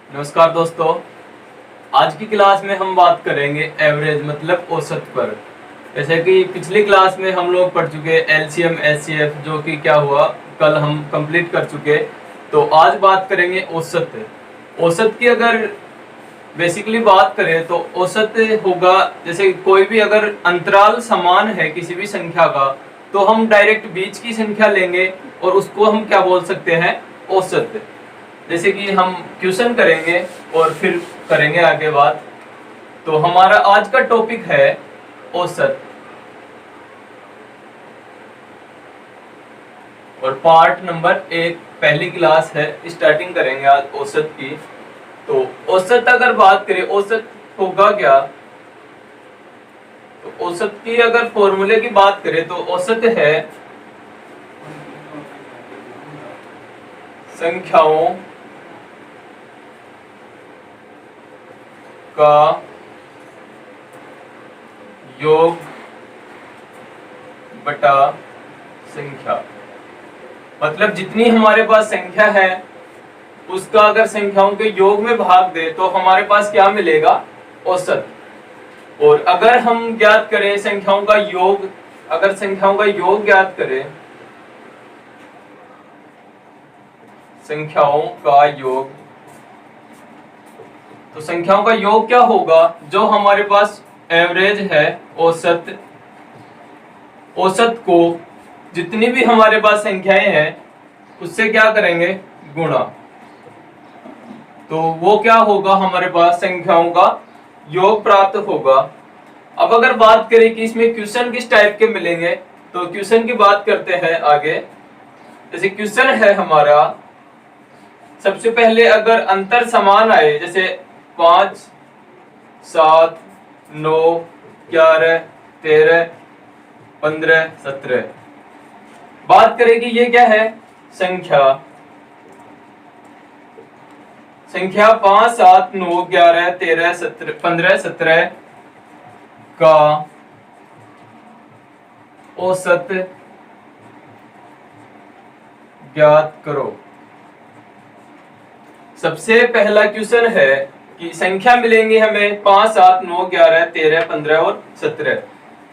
नमस्कार दोस्तों। आज की क्लास में हम बात करेंगे एवरेज मतलब औसत पर। जैसे कि पिछली क्लास में हम लोग पढ़ चुके एलसीएम एचसीएफ, जो कि क्या हुआ कल हम कंप्लीट कर चुके। तो आज बात करेंगे औसत। औसत की अगर बेसिकली बात करें तो औसत होगा, जैसे कोई भी अगर अंतराल समान है किसी भी संख्या का, तो हम डायरेक्ट बीच की संख्या लेंगे और उसको हम क्या बोल सकते हैं, औसत। जैसे कि हम क्वेश्चन करेंगे और फिर करेंगे आगे बात। तो हमारा आज का टॉपिक है औसत, और पार्ट नंबर 1 पहली क्लास है। स्टार्टिंग करेंगे आज औसत की। तो औसत अगर बात करें, औसत होगा क्या? तो औसत की अगर फॉर्मूले की बात करें तो औसत है संख्याओं का योग बटा संख्या। मतलब जितनी हमारे पास संख्या है उसका अगर संख्याओं के योग में भाग दे तो हमारे पास क्या मिलेगा, औसत। और अगर हम ज्ञात करें संख्याओं का योग, अगर संख्याओं का योग ज्ञात करें, संख्याओं का योग, तो संख्याओं का योग क्या होगा, जो हमारे पास एवरेज है, औसत, औसत को जितनी भी हमारे पास संख्याएं हैं उससे क्या करेंगे, गुणा। तो वो क्या होगा, हमारे पास संख्याओं का योग प्राप्त होगा। अब अगर बात करें कि इसमें क्वेश्चन किस टाइप के मिलेंगे, तो क्वेश्चन की बात करते हैं आगे। जैसे क्वेश्चन है हमारा, सबसे पहले अगर अंतर समान आए, जैसे 5, 7, 9, 11, 13, 15, 17, बात करें कि ये क्या है, संख्या 5, 7, 9, 11, 13, 15, 17 का औसत ज्ञात करो। सबसे पहला क्वेश्चन है कि संख्या मिलेंगी हमें 5, 7, 9, 11, 13, 15 और 17,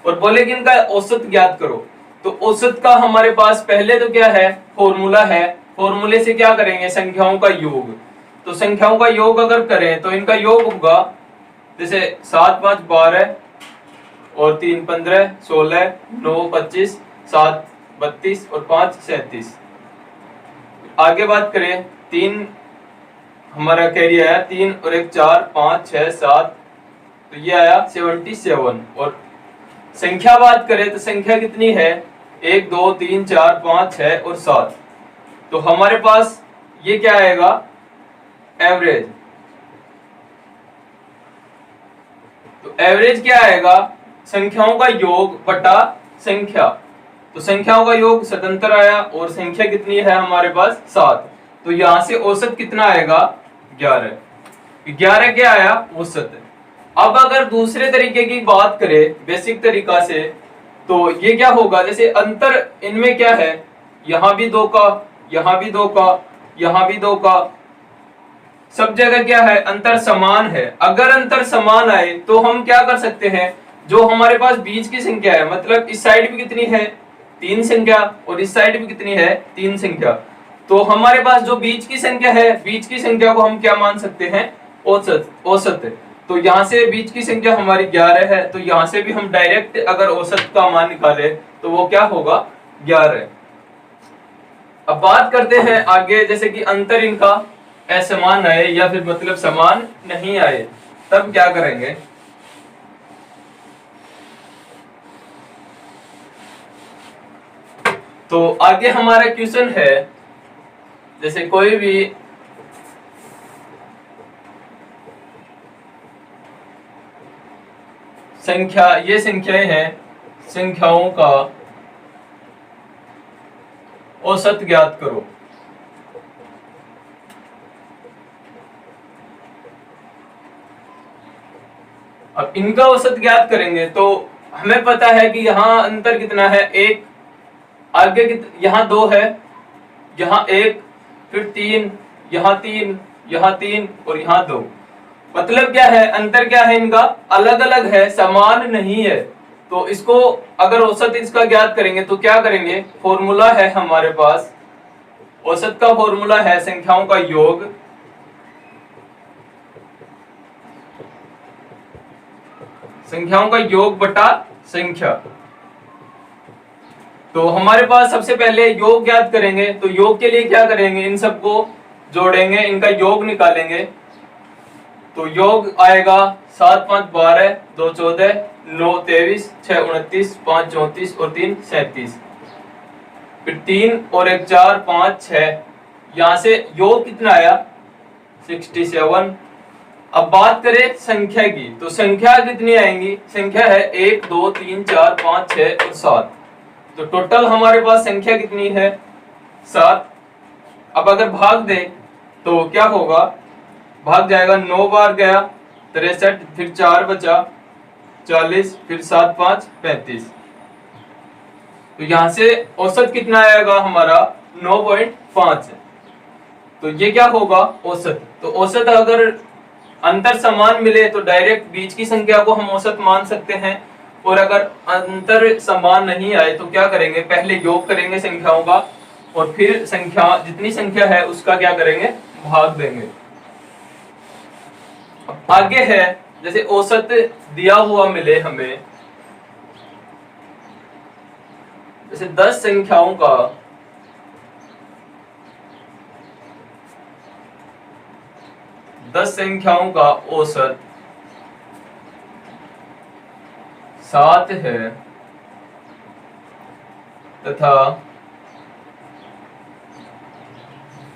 और बोले कि इनका औसत ज्ञात करो। तो औसत का हमारे पास पहले तो क्या है, फॉर्मूला है। फॉर्मूले से क्या करेंगे, संख्याओं का योग। तो संख्याओं का योग अगर करें तो इनका योग होगा, जैसे 7, 5, 12 और 3, 15, 16, 9, 25, 7, 32 और 5, 37। आगे बात करें, 3 हमारा कैरी आया, 3 और 1 4, 5, 6, 7, तो ये आया 77। और संख्या बात करें तो संख्या कितनी है, 1, 2, 3, 4, 5, 6 और 7। तो हमारे पास ये क्या आएगा, एवरेज। तो एवरेज क्या आएगा, संख्याओं का योग बटा संख्या। तो संख्याओं का योग स्वतंत्र आया और संख्या कितनी है हमारे पास, 7। तो यहां से औसत कितना आएगा, 11। 11 क्या आया, औसत। अब अगर दूसरे तरीके की बात करें, बेसिक तरीका से, तो ये क्या होगा, जैसे अंतर इनमें क्या है, यहां भी 2 का, यहां भी 2 का, यहां भी 2 का, सब जगह क्या है, अंतर समान है। अगर अंतर समान आए तो हम क्या कर सकते हैं, जो हमारे पास बीच की संख्या है, मतलब इस साइड भी कितनी है, 3 संख्या, और इस साइड भी कितनी है, 3 संख्या, तो हमारे पास जो बीच की संख्या है, बीच की संख्या को हम क्या मान सकते हैं, औसत। औसत। तो यहाँ से बीच की संख्या हमारी 11 है, तो यहाँ से भी हम डायरेक्ट अगर औसत का मान निकाले तो वो क्या होगा, 11। अब बात करते हैं आगे, जैसे कि अंतर इनका असमान आए या फिर मतलब समान नहीं आए, तब क्या करेंगे। तो आगे हमारा क्वेश्चन है, जैसे कोई भी संख्या, ये संख्याएं हैं, संख्याओं का औसत ज्ञात करो। अब इनका औसत ज्ञात करेंगे तो हमें पता है कि यहाँ अंतर कितना है, 1, आगे यहाँ 2 है, यहाँ 1, फिर 3, यहाँ 3, यहाँ 3 और यहाँ 2। मतलब क्या है, अंतर क्या है इनका, अलग अलग है, समान नहीं है। तो इसको अगर औसत इसका ज्ञात करेंगे तो क्या करेंगे, फॉर्मूला है हमारे पास, औसत का फॉर्मूला है संख्याओं का योग बटा संख्या। तो हमारे पास सबसे पहले योग ज्ञात करेंगे, तो योग के लिए क्या करेंगे, इन सबको जोड़ेंगे, इनका योग निकालेंगे। तो योग आएगा 7 5 12, 2 14, 9 23, 6 29, 5 34 और 3 37। फिर 3 और 1 4 5 6, यहां से योग कितना आया 67। अब बात करें संख्या की, तो संख्या कितनी आएंगी, संख्या है 1 2 3 4 5 6 और 7। तो टोटल हमारे पास संख्या कितनी है 7। अब अगर भाग दे तो क्या होगा, भाग जाएगा, 9 बार गया 63, फिर 4 बचा 40, फिर 7 5 35। तो यहां से औसत कितना आएगा हमारा 9.5। तो ये क्या होगा औसत। तो औसत अगर अंतर समान मिले तो डायरेक्ट बीच की संख्या को हम औसत मान सकते हैं, और अगर अंतर समान नहीं आए तो क्या करेंगे, पहले योग करेंगे संख्याओं का और फिर संख्या जितनी संख्या है उसका क्या करेंगे, भाग देंगे। अब आगे है, जैसे औसत दिया हुआ मिले हमें, जैसे 10 संख्याओं का 10 संख्याओं का औसत 7 है तथा,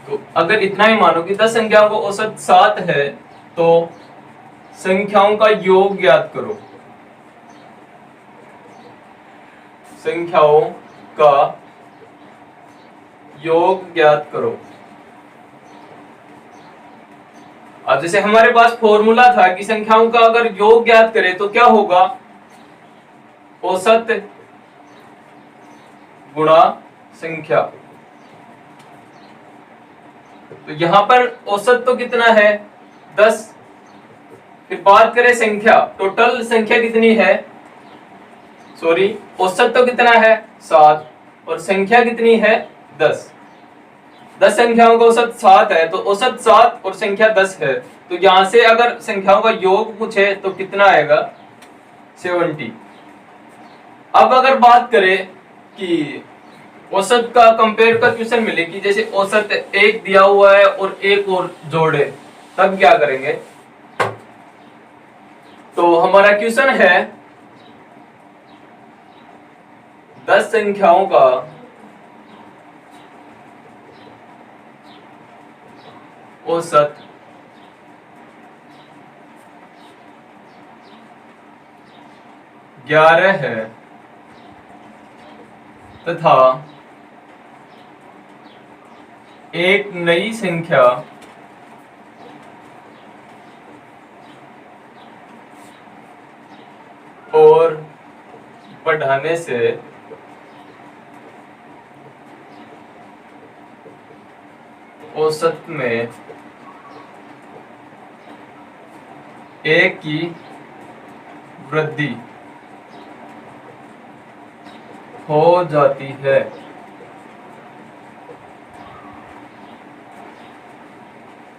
तो अगर इतना ही मानो कि 10 संख्याओं का औसत 7 है तो संख्याओं का योग ज्ञात करो, संख्याओं का योग ज्ञात करो। अब जैसे हमारे पास फॉर्मूला था कि संख्याओं का अगर योग ज्ञात करें तो क्या होगा, औसत गुणा संख्या। तो यहां पर औसत तो कितना है 10, फिर बात करें संख्या, टोटल संख्या कितनी है, सॉरी औसत तो कितना है 7 और संख्या कितनी है 10। 10 संख्याओं का औसत 7 है, तो औसत 7 और संख्या 10 है। तो यहां से अगर संख्याओं का योग पूछे तो कितना आएगा 70। अब अगर बात करें कि औसत का कंपेयर का क्वेश्चन मिले कि जैसे औसत 1 दिया हुआ है और 1 और जोड़े, तब क्या करेंगे। तो हमारा क्वेश्चन है 10 संख्याओं का औसत 11 है तथा एक नई संख्या और बढ़ाने से औसत में 1 की वृद्धि हो जाती है।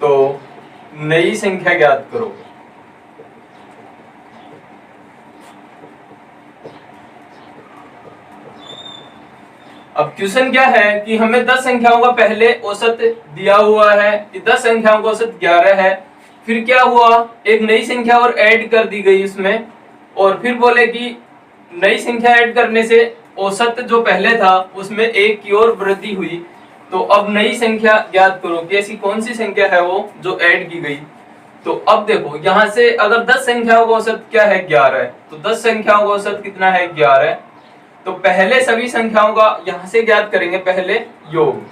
तो नई संख्या ज्ञात करो। अब क्वेश्चन क्या है कि हमें 10 संख्याओं का पहले औसत दिया हुआ है कि 10 संख्याओं का औसत 11 है, फिर क्या हुआ एक नई संख्या और ऐड कर दी गई इसमें, और फिर बोले कि नई संख्या ऐड करने से औसत जो पहले था उसमें 1 की ओर वृद्धि हुई। तो अब नई संख्या ज्ञात करो कि ऐसी कौन सी संख्या है वो जो ऐड की गई। तो अब देखो यहां से अगर 10 संख्याओं का औसत क्या है 11 है, तो 10 संख्याओं का औसत कितना है 11। तो पहले सभी संख्याओं का यहां से ज्ञात करेंगे, पहले योग।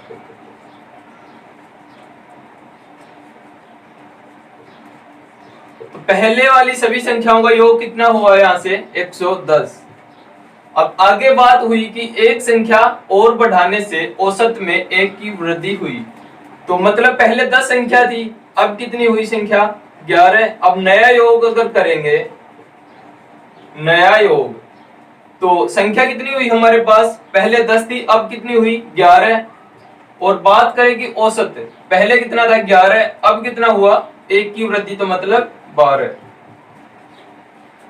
तो पहले वाली सभी संख्याओं का योग कितना हुआ यहां से 110। अब आगे बात हुई कि एक संख्या और बढ़ाने से औसत में 1 की वृद्धि हुई। तो मतलब पहले 10 संख्या थी अब कितनी हुई संख्या 11। अब नया योग अगर करेंगे, नया योग, तो संख्या कितनी हुई हमारे पास, पहले 10 थी, अब कितनी हुई 11। और बात करें कि औसत, पहले कितना था 11, अब कितना हुआ, 1 की वृद्धि, तो मतलब 12।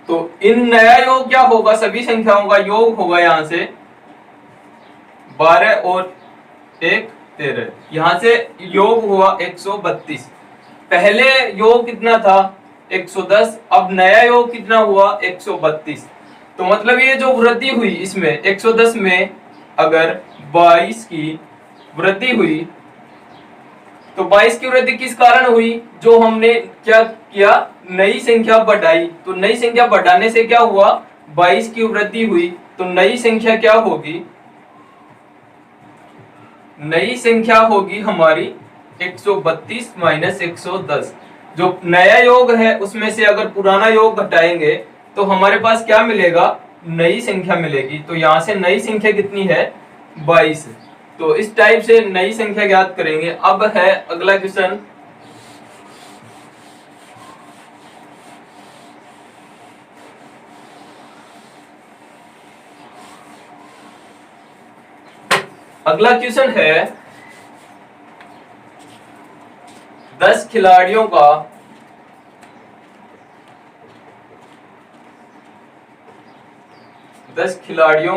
तो इन नया योग क्या होगा, सभी संख्याओं का योग होगा यहां से 12 और 1 13, यहां से योग हुआ 132। पहले योग कितना था 110, अब नया योग कितना हुआ 132। तो मतलब ये जो वृद्धि हुई इसमें 110 में अगर 22 की वृद्धि हुई, तो 22 की वृद्धि किस कारण हुई, जो हमने क्या किया, नई संख्या बढ़ाई। तो नई संख्या बढ़ाने से क्या हुआ, 22 की वृद्धि हुई। तो नई संख्या क्या होगी, नई संख्या होगी हमारी 132 माइनस 110। जो नया योग है उसमें से अगर पुराना योग घटाएंगे तो हमारे पास क्या मिलेगा, नई संख्या मिलेगी। तो यहां से नई संख्या कितनी है 22। तो इस टाइप से नई संख्या ज्ञात करेंगे। अब है अगला क्वेश्चन, अगला क्वेश्चन है 10 खिलाड़ियों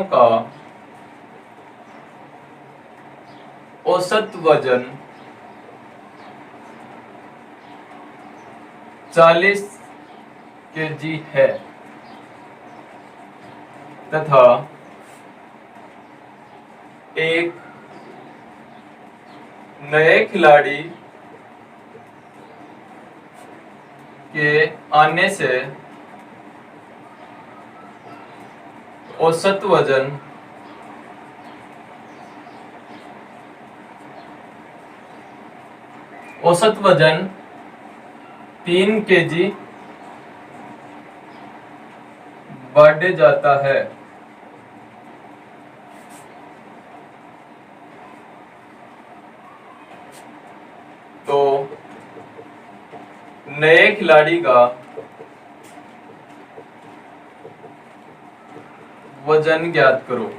का औसत वजन 40 केजी है तथा एक नए खिलाड़ी के आने से औसत वजन 3 केजी बढ़ जाता है। तो नए खिलाड़ी का वजन ज्ञात करो।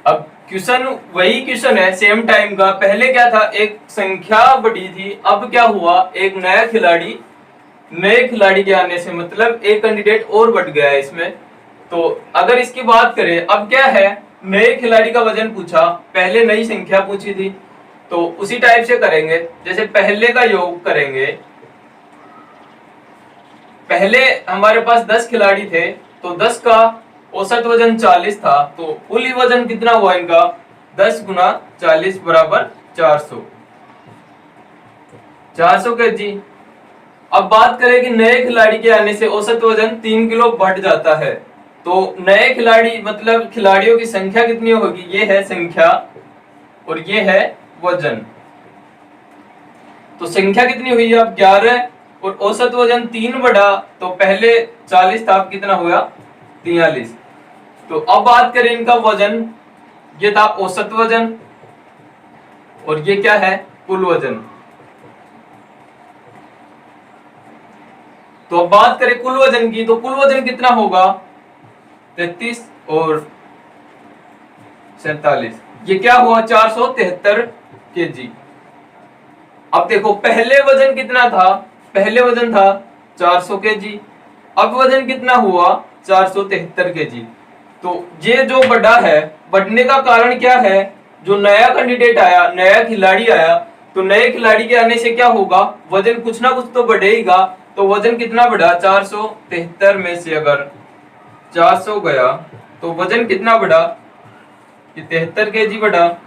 अब क्वेश्चन वही क्वेश्चन है, सेम टाइम का। पहले क्या था, एक संख्या बढ़ी थी, अब क्या हुआ, एक नए खिलाड़ी के आने से मतलब एक कैंडिडेट और बढ़ गया है इसमें। तो अगर इसकी बात करें, अब क्या है, नए खिलाड़ी का वजन पूछा, पहले नई संख्या पूछी थी, तो उसी टाइप से करेंगे। जैसे पहले का योग करेंगे, पहले हमारे पास 10 खिलाड़ी थे, तो 10 का औसत वजन 40 था, तो कुल वजन कितना हुआ इनका, 10 गुना 40 बराबर 400 केजी। अब बात करें कि नए खिलाड़ी के आने से औसत वजन 3 किलो बढ़ जाता है। तो नए खिलाड़ी मतलब खिलाड़ियों की संख्या कितनी होगी, ये है संख्या और ये है वजन। तो संख्या कितनी हुई अब 11 और औसत वजन 3 बढ़ा, तो पहले 40 था, अब कितना हुआ 43। तो अब बात करें इनका वजन, ये था औसत वजन और ये क्या है, कुल वजन। तो अब बात करें कुल वजन की, तो कुल वजन कितना होगा 33 और 47, ये क्या हुआ 473 केजी। अब देखो पहले वजन कितना था, पहले वजन था 400 केजी, अब वजन कितना हुआ 473 केजी। तो ये जो बढ़ा है, बढ़ने का कारण क्या है, जो नया कैंडिडेट आया, नया खिलाड़ी आया, तो नए खिलाड़ी के आने से क्या होगा, वजन कुछ ना कुछ तो बढ़ेगा। तो वजन कितना बढ़ा, 473 में से अगर 400 गया तो वजन कितना बढ़ा, 73 केजी बढ़ा।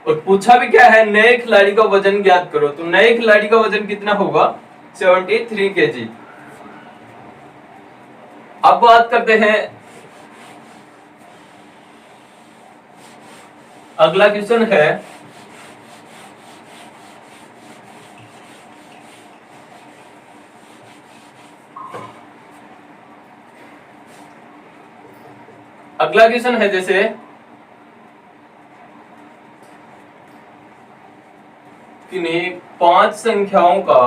और पूछा भी क्या है, नए खिलाड़ी का वजन ज्ञात करो, तो नए खिलाड़ी का वजन कितना होगा 73 केजी। अब बात करते हैं अगला क्वेश्चन है जैसे किन्हीं 5 संख्याओं का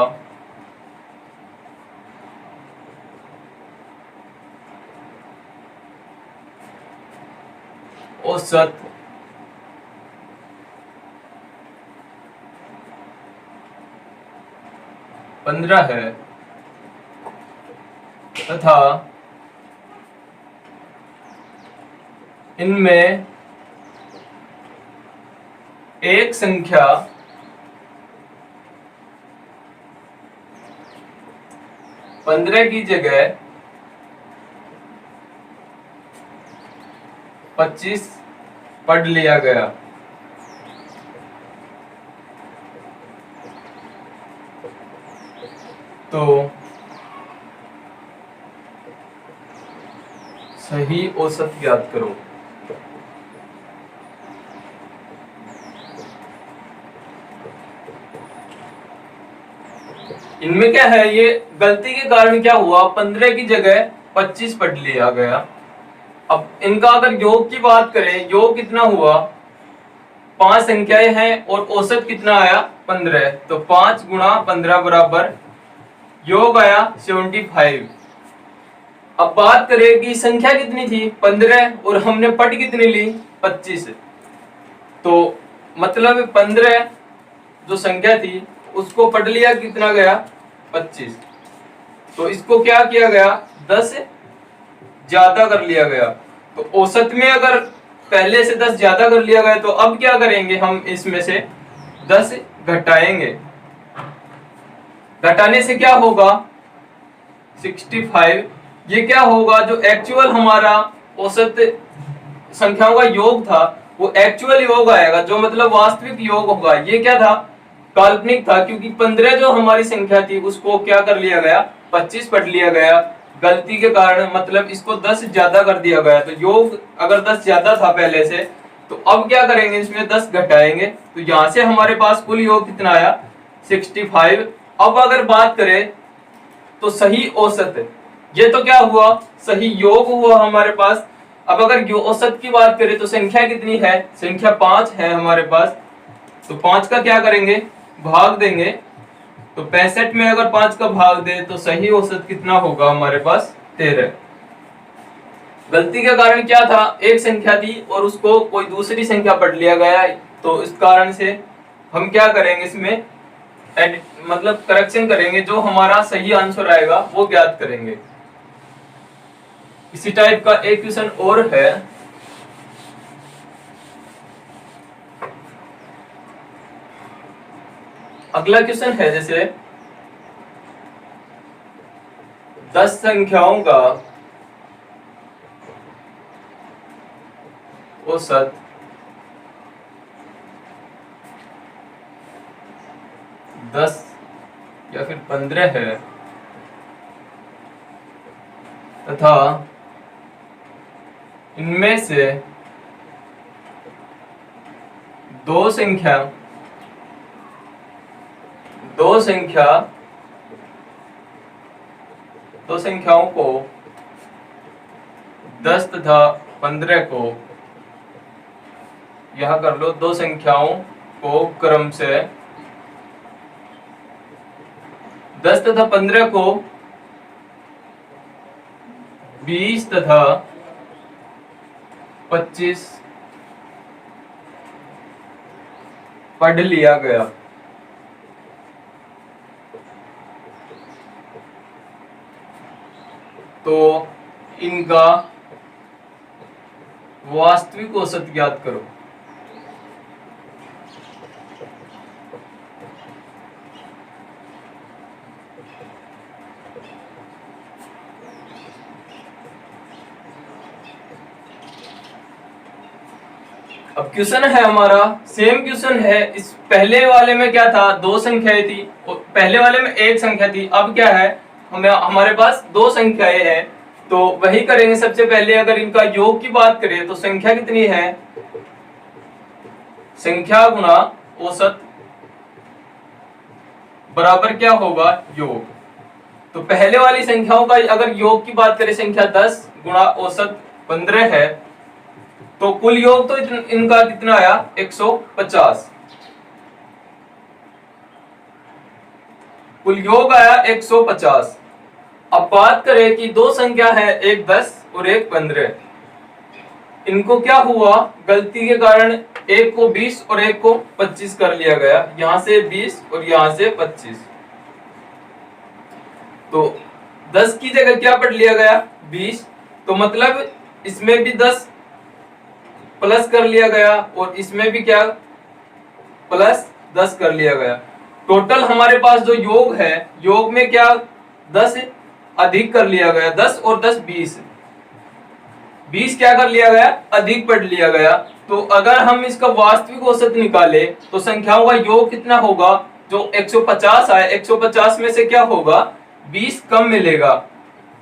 औसत 15 है तथा इनमें एक संख्या 15 की जगह 25 पढ़ लिया गया। तो सही औसत ज्ञात करो। इनमें क्या है, ये गलती के कारण क्या हुआ, 15 की जगह 25 पढ़ लिया गया। अब इनका अगर योग की बात करें, योग कितना हुआ, 5 संख्याएं हैं और औसत कितना आया 15, तो 5 गुणा 15 बराबर योग आया 75। अब बात करें कि संख्या कितनी थी 15 और हमने पढ़ कितनी ली 25, तो मतलब 15 जो संख्या थी उसको पढ़ लिया कितना गया 25, तो इसको क्या किया गया 10 ज्यादा कर लिया गया। तो औसत में अगर पहले से 10 ज्यादा कर लिया गया तो अब क्या करेंगे, हम इसमें से 10 घटाएंगे। घटाने से क्या होगा 65। ये क्या होगा, जो एक्चुअल हमारा औसत संख्याओं का योग था वो एक्चुअल योग आएगा, जो मतलब वास्तविक योग होगा। ये क्या था, काल्पनिक था, क्योंकि 15 जो हमारी संख्या थी उसको क्या कर लिया गया 25 पढ़ लिया गया गलती के कारण, मतलब इसको 10 ज्यादा कर दिया गया। तो योग अगर 10 ज्यादा था पहले से, तो अब क्या करेंगे, इसमें 10 घटाएंगे, तो यहां से हमारे पास कुल योग कितना आया 65। अब अगर बात करें तो सही औसत, ये तो क्या हुआ सही योग हुआ हमारे पास। अब अगर औसत की बात करें तो संख्या कितनी है, संख्या 5 है हमारे पास, तो 5 का क्या करेंगे भाग देंगे, तो 65 में अगर 5 का भाग दे तो सही औसत कितना होगा हमारे पास 13। गलती के कारण क्या था, एक संख्या थी और उसको कोई दूसरी संख्या पढ़ लिया गया, तो इस कारण से हम क्या करेंगे इसमें मतलब करेक्शन करेंगे, जो हमारा सही आंसर आएगा वो ज्ञात करेंगे। इसी टाइप का एक क्वेश्चन और है, अगला क्वेश्चन है जैसे 10 संख्याओं का औसत 10 या फिर 15 है तथा इनमें से दो संख्याओं को 10 तथा 15 को, यहां कर लो, दो संख्याओं को क्रम से 10 तथा 15 को 20 तथा 25 पढ़ लिया गया। तो इनका वास्तविक औसत ज्ञात करो। अब क्वेश्चन है हमारा सेम क्वेश्चन है, इस पहले वाले में क्या था, दो संख्याएं थी, पहले वाले में एक संख्या थी, अब क्या है हमारे पास दो संख्याएं हैं। तो वही करेंगे, सबसे पहले अगर इनका योग की बात करें तो संख्या कितनी है, संख्या गुणा औसत बराबर क्या होगा योग। तो पहले वाली संख्याओं का अगर योग की बात करें, संख्या 10 गुणा औसत 15 है, तो कुल योग तो इनका कितना आया 150। कुल योग आया 150। अब बात करें कि दो संख्या है, एक 10 और एक 15। इनको क्या हुआ, गलती के कारण एक को 20 और एक को 25 कर लिया गया, यहां से 20 और यहां से 25। तो 10 की जगह क्या पढ़ लिया गया, 20। तो मतलब इसमें भी 10 प्लस कर लिया गया और इसमें भी क्या प्लस 10 कर लिया गया। टोटल हमारे पास जो योग है, योग में क्या 10 अधिक कर लिया गया, 10 और 10 20। 20 क्या कर लिया गया, अधिक पढ़ लिया गया। तो अगर हम इसका वास्तविक औसत निकाले तो संख्याओं का योग कितना होगा, जो 150 आए, 150 में से क्या होगा 20 कम मिलेगा।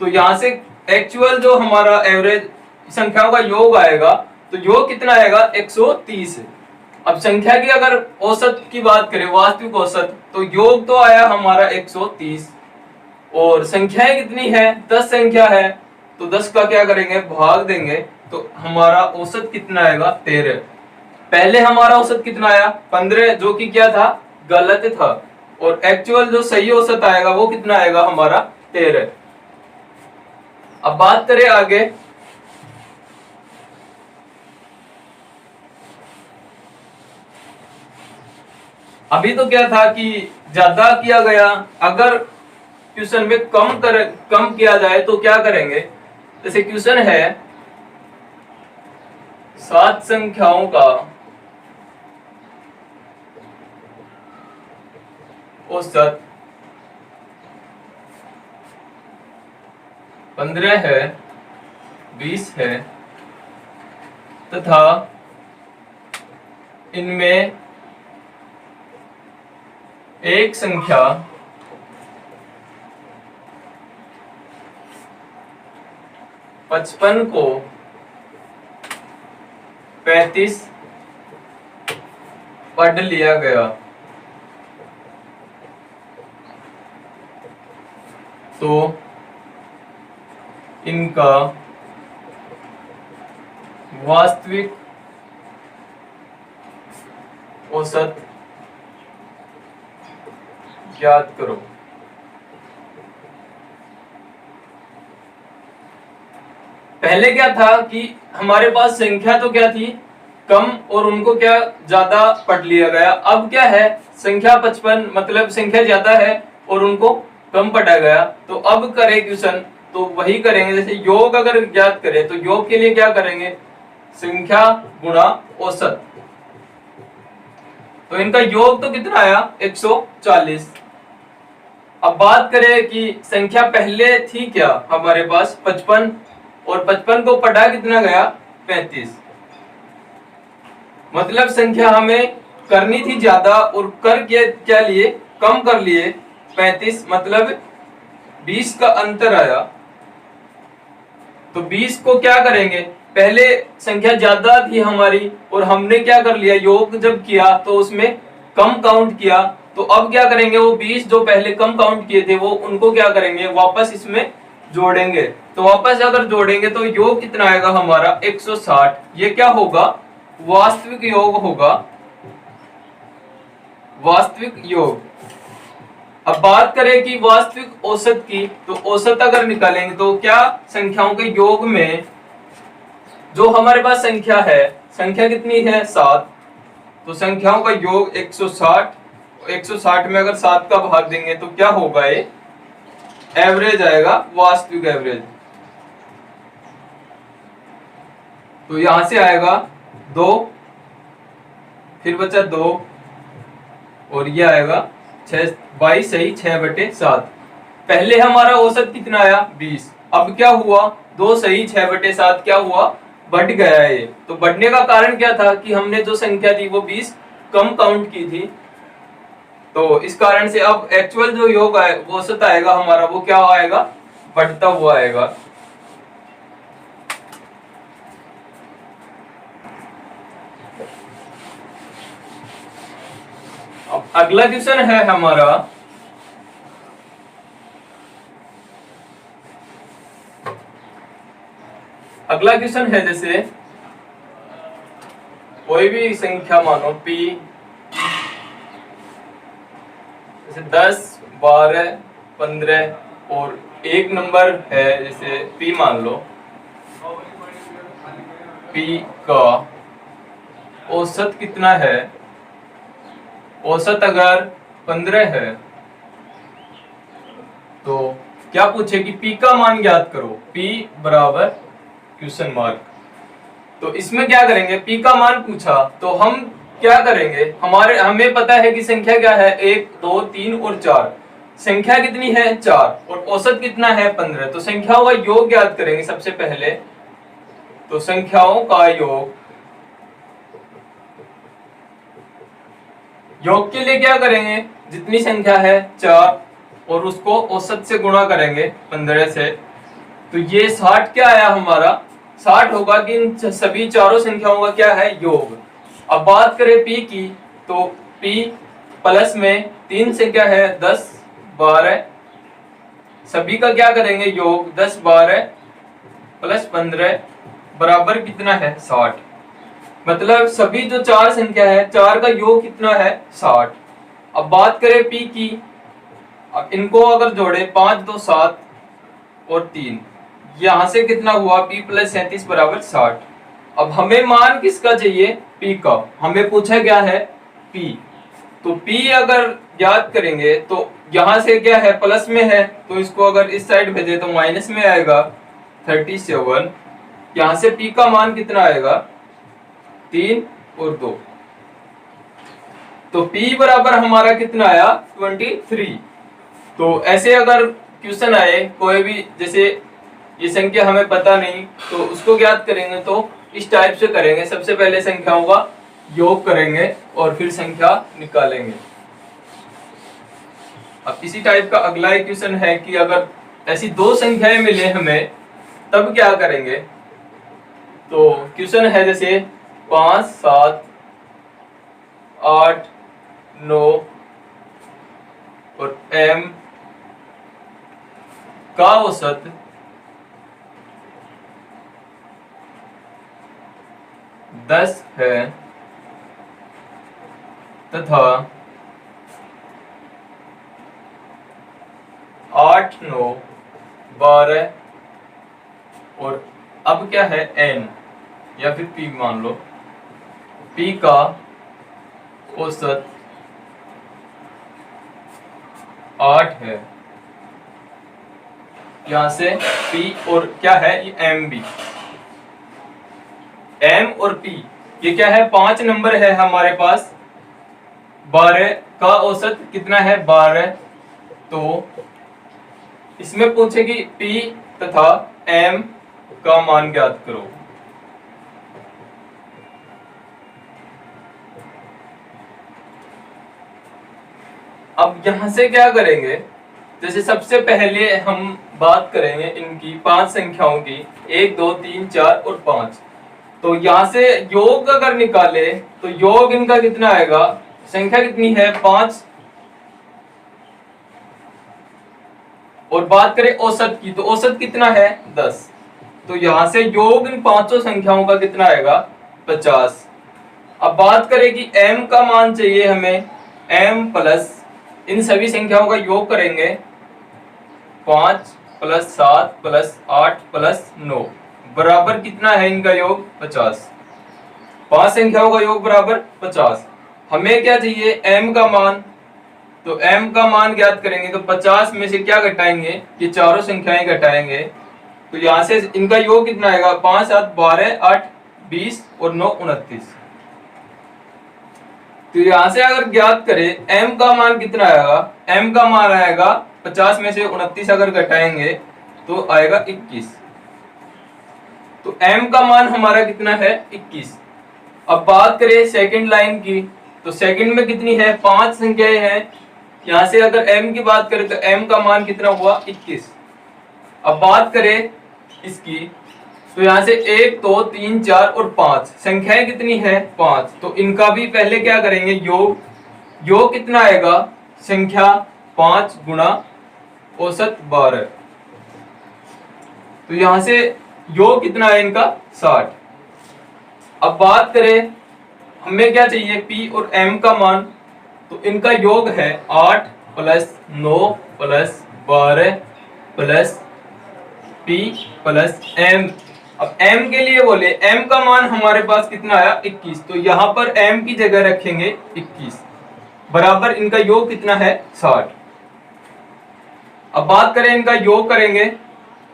तो यहां से एक्चुअल जो हमारा एवरेज संख्याओं का योग आएगा, तो योग कितना आएगा 130। अब संख्या की अगर औसत की बात करें, वास्तविक औसत, तो योग तो आया हमारा 130 और संख्याएं कितनी है, 10 संख्या है, तो 10 का क्या करेंगे, भाग देंगे, तो हमारा औसत कितना आएगा 13। पहले हमारा औसत कितना आया 15, जो कि क्या था, गलत था, और एक्चुअल जो सही औसत आएगा वो कितना आएगा हमारा 13। अब बात करें आगे, अभी तो क्या था कि ज्यादा किया गया, अगर क्वेश्चन में कम किया जाए तो क्या करेंगे। जैसे क्वेश्चन है 7 संख्याओं का औसत 15 है, 20 है तथा इनमें एक संख्या 55 को 35 पढ़ लिया गया, तो इनका वास्तविक औसत ज्ञात करो। पहले क्या था कि हमारे पास संख्या तो क्या थी कम और उनको क्या ज्यादा पढ़ लिया गया। अब क्या है, संख्या 55 मतलब संख्या ज्यादा है और उनको कम पढ़ा गया। तो अब करें क्वेश्चन तो वही करेंगे, जैसे योग अगर ज्ञात करें तो योग के लिए क्या करेंगे, संख्या गुणा औसत। तो इनका योग तो कितना आया 140। अब बात करें कि संख्या पहले थी क्या हमारे पास 55 और 55 को पढ़ा कितना गया 35। मतलब संख्या हमें करनी थी ज्यादा और कर क्या लिए कम कर लिए 35, मतलब 20 का अंतर आया। तो 20 को क्या करेंगे, पहले संख्या ज्यादा थी हमारी और हमने क्या कर लिया, योग जब किया तो उसमें कम काउंट किया। तो अब क्या करेंगे, वो 20 जो पहले कम काउंट किए थे वो उनको क्या करेंगे वापस इसमें जोड़ेंगे। तो वापस अगर जोड़ेंगे तो योग कितना आएगा हमारा 160। ये क्या होगा, वास्तविक योग होगा, वास्तविक योग। अब बात करें कि वास्तविक औसत की, तो औसत अगर निकालेंगे तो क्या संख्याओं के योग में जो हमारे पास संख्या है, संख्या कितनी है 7, तो संख्याओं का योग 160। 160 में अगर 7 का भाग देंगे तो क्या होगा, ये एवरेज आएगा, वास्तविक एवरेज। तो यहां से आएगा 2, फिर बचा 2 और ये आएगा 6, 22 सही 6/7। पहले हमारा औसत कितना आया 20, अब क्या हुआ 2 सही 6/7 क्या हुआ, बढ़ गया है। तो बढ़ने का कारण क्या था कि हमने जो संख्या थी वो 20 कम काउंट की थी। तो इस कारण से अब एक्चुअल जो योग है वो औसत आएगा हमारा, वो क्या आएगा, बढ़ता हुआ आएगा। अब अगला क्वेश्चन है हमारा, अगला क्वेश्चन है जैसे कोई भी संख्या मानो p, जैसे 10, 12, 15 और एक नंबर है जैसे P मान लो, P का औसत कितना है? औसत अगर 15 है तो क्या पूछे कि P का मान ज्ञात करो, P बराबर क्वेश्चन मार्क। तो इसमें क्या करेंगे, P का मान पूछा तो हम क्या करेंगे, हमें पता है कि संख्या क्या है, 1 2 3 और 4। संख्या कितनी है? 4 और औसत कितना है? 15। तो संख्याओं का योग ज्ञात करेंगे सबसे पहले। तो संख्याओं का योग के लिए क्या करेंगे, जितनी संख्या है 4 और उसको औसत से गुणा करेंगे 15 से। तो ये 60 क्या आया हमारा? 60 होगा कि इन सभी चारों संख्याओं का क्या है? योग। अब बात करें P की, तो P प्लस में 3 संख्या है 10 12, सभी का क्या करेंगे? योग। 10 12 प्लस 15 बराबर कितना है? 60। मतलब सभी जो चार संख्या है, चार का योग कितना है? 60। अब बात करें P की, अब इनको अगर जोड़े 5 2 7 और 3, यहां से कितना हुआ? P प्लस 37 बराबर 60। अब हमें मान किसका चाहिए? P का। हमें पूछा क्या है? P। तो P अगर याद करेंगे तो यहां से क्या है? प्लस में है, तो इसको अगर इस साइड भेजे तो माइनस में आएगा 37। यहां से P का मान कितना आएगा? 3 और 2। तो P बराबर हमारा कितना आया? 23। तो ऐसे अगर क्वेश्चन आए कोई भी, जैसे ये संख्या हमें पता नहीं तो उसको ज्ञात करेंगे, तो इस टाइप से करेंगे। सबसे पहले संख्याओं का योग करेंगे और फिर संख्या निकालेंगे। अब इसी टाइप का अगला एक क्वेश्चन है कि अगर ऐसी दो संख्याएं मिले हमें तब क्या करेंगे। तो क्वेश्चन है जैसे 5 7 8 9 और M का औसत 10 है तथा 8 9 12 और अब क्या है? N या फिर P मान लो। P का औसत 8 है। यहां से P और क्या है? ये M भी। M और P ये क्या है? 5 नंबर है हमारे पास। 12 का औसत कितना है? 12। तो इसमें पूछेगी P तथा M का मान ज्ञात करो। अब यहां से क्या करेंगे, जैसे सबसे पहले हम बात करेंगे इनकी 5 संख्याओं की, 1 2 3 4 और 5। तो यहां से योग अगर निकाले तो योग इनका कितना आएगा? संख्या कितनी है? 5। और बात करें औसत की, तो औसत कितना है? 10। तो यहां से योग इन पांचों संख्याओं का कितना आएगा? 50। अब बात करें कि M का मान चाहिए हमें। M प्लस इन सभी संख्याओं का योग करेंगे, 5 प्लस 7 प्लस 8 प्लस 9 बराबर कितना है इनका योग? 50। 5 संख्याओं का योग बराबर 50। हमें क्या चाहिए? M का मान। तो M का मान ज्ञात करेंगे तो 50 में से क्या घटाएंगे? ये चारों संख्याएं घटाएंगे। तो यहां से इनका योग कितना आएगा? 5 7 12 8 20 और 9 29। तो यहां से अगर ज्ञात करें M का मान कितना आएगा? M का मान आएगा 50 में से 29 अगर घटाएंगे तो आएगा 21। तो M का मान हमारा कितना है? 21। अब बात करें सेकंड लाइन की, तो सेकंड में कितनी है? 5 संख्याएं हैं। यहां से अगर M की बात करें तो M का मान कितना हुआ? 21। अब बात करें इसकी, तो यहां से 1 2 3 4 और 5 संख्याएं कितनी है? 5। तो इनका भी पहले क्या करेंगे? योग। योग कितना आएगा? संख्या 5 गुणा औसत 12। तो यहां से योग कितना है इनका? 60। अब बात करें हमें क्या चाहिए? P और M का मान। तो इनका योग है 8 plus 9 plus 12 plus P plus M। अब M के लिए बोले, M का मान हमारे पास कितना आया 21, तो यहाँ पर M की जगह रखेंगे 21 बराबर इनका योग कितना है 60। अब बात करें इनका योग करेंगे,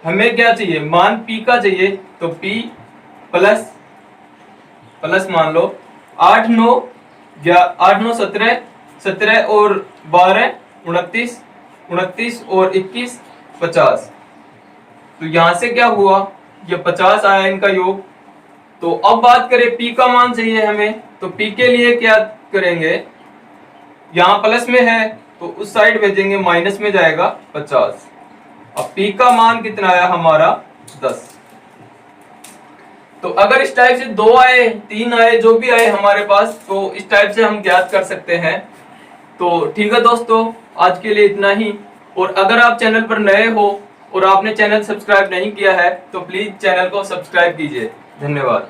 हमें क्या चाहिए, मान P का चाहिए, तो P प्लस प्लस मान लो 8 9 17 17 और 12 29 29 और 21 50। तो यहां से क्या हुआ, ये 50 आया इनका योग। तो अब बात करें P का मान चाहिए हमें, तो P के लिए क्या करेंगे, यहां प्लस में है तो उस साइड भेजेंगे, माइनस में जाएगा 50। अब P का मान कितना आया हमारा 10। तो अगर इस टाइप से 2 आए 3 आए जो भी आए हमारे पास, तो इस टाइप से हम ज्ञात कर सकते हैं। तो ठीक है दोस्तों, आज के लिए इतना ही। और अगर आप चैनल पर नए हो और आपने चैनल सब्सक्राइब नहीं किया है तो प्लीज चैनल को सब्सक्राइब कीजिए। धन्यवाद।